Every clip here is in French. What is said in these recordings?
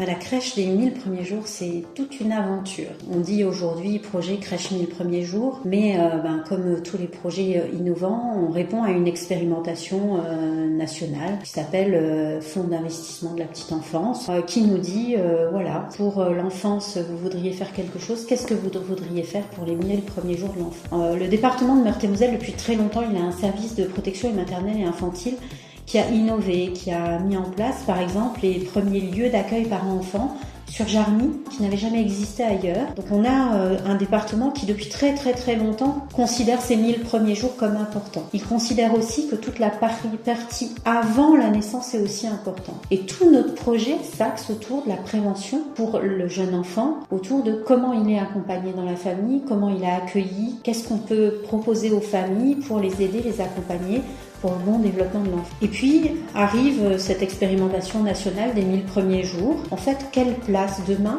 La crèche des 1000 premiers jours, c'est toute une aventure. On dit aujourd'hui projet crèche 1000 premiers jours, mais comme tous les projets innovants, on répond à une expérimentation nationale qui s'appelle Fonds d'investissement de la petite enfance, qui nous dit, pour l'enfance, vous voudriez faire quelque chose, qu'est-ce que vous voudriez faire pour les 1000 premiers jours de l'enfant? Le département de Meurthe-et-Moselle, depuis très longtemps, il a un service de protection maternelle et infantile qui a innové, qui a mis en place par exemple les premiers lieux d'accueil parents-enfants sur Jarny, qui n'avaient jamais existé ailleurs. Donc on a un département qui depuis très longtemps considère ces 1000 premiers jours comme importants. Il considère aussi que toute la partie avant la naissance est aussi importante. Et tout notre projet s'axe autour de la prévention pour le jeune enfant, autour de comment il est accompagné dans la famille, comment il est accueilli, qu'est-ce qu'on peut proposer aux familles pour les aider, les accompagner pour le bon développement de l'enfant. Et puis arrive cette expérimentation nationale des 1000 premiers jours. En fait, quelle place demain,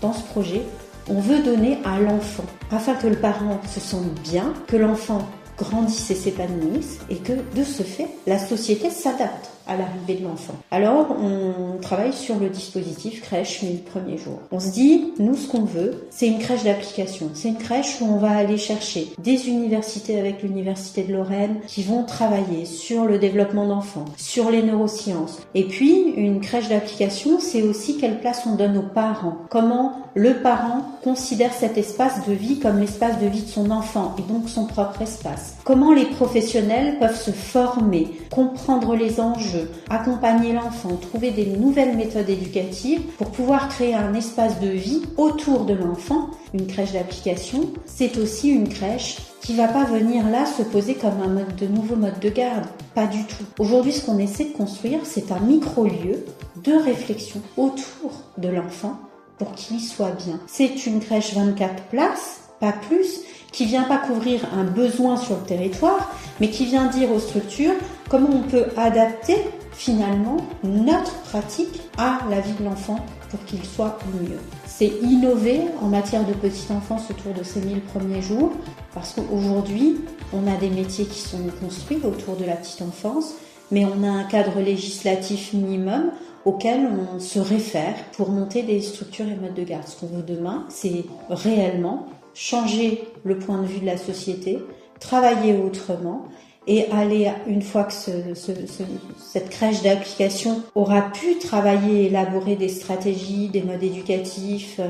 dans ce projet, on veut donner à l'enfant, afin que le parent se sente bien, que l'enfant grandisse et s'épanouisse, et que, de ce fait, la société s'adapte à l'arrivée de l'enfant. Alors, on travaille sur le dispositif crèche 1000 premiers jours. On se dit, nous, ce qu'on veut, c'est une crèche d'application. C'est une crèche où on va aller chercher des universités avec l'Université de Lorraine qui vont travailler sur le développement d'enfants, sur les neurosciences. Et puis, une crèche d'application, c'est aussi quelle place on donne aux parents. Comment le parent considère cet espace de vie comme l'espace de vie de son enfant et donc son propre espace. Comment les professionnels peuvent se former, comprendre les enjeux, accompagner l'enfant, trouver des nouvelles méthodes éducatives pour pouvoir créer un espace de vie autour de l'enfant. Une crèche d'application, c'est aussi une crèche qui va pas venir là se poser comme un nouveau mode de garde. Pas du tout. Aujourd'hui, ce qu'on essaie de construire, c'est un micro-lieu de réflexion autour de l'enfant pour qu'il y soit bien. C'est une crèche 24 places, pas plus, qui vient pas couvrir un besoin sur le territoire, mais qui vient dire aux structures comment on peut adapter finalement notre pratique à la vie de l'enfant pour qu'il soit au mieux. C'est innover en matière de petite enfance autour de ces 1000 premiers jours, parce qu'aujourd'hui, on a des métiers qui sont construits autour de la petite enfance, mais on a un cadre législatif minimum auquel on se réfère pour monter des structures et modes de garde. Ce qu'on veut demain, c'est réellement changer le point de vue de la société, travailler autrement et aller, une fois que cette crèche d'application aura pu travailler et élaborer des stratégies, des modes éducatifs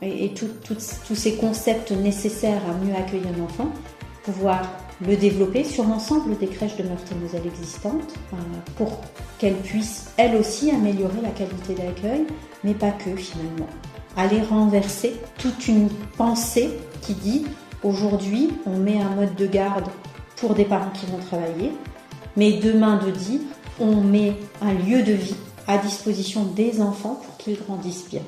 et tous ces concepts nécessaires à mieux accueillir l'enfant, pouvoir le développer sur l'ensemble des crèches de Meurthe-et-Moselle existantes pour qu'elles puissent, elles aussi, améliorer la qualité d'accueil, mais pas que finalement. Aller renverser toute une pensée qui dit aujourd'hui on met un mode de garde pour des parents qui vont travailler, mais demain de dire on met un lieu de vie à disposition des enfants pour qu'ils grandissent bien.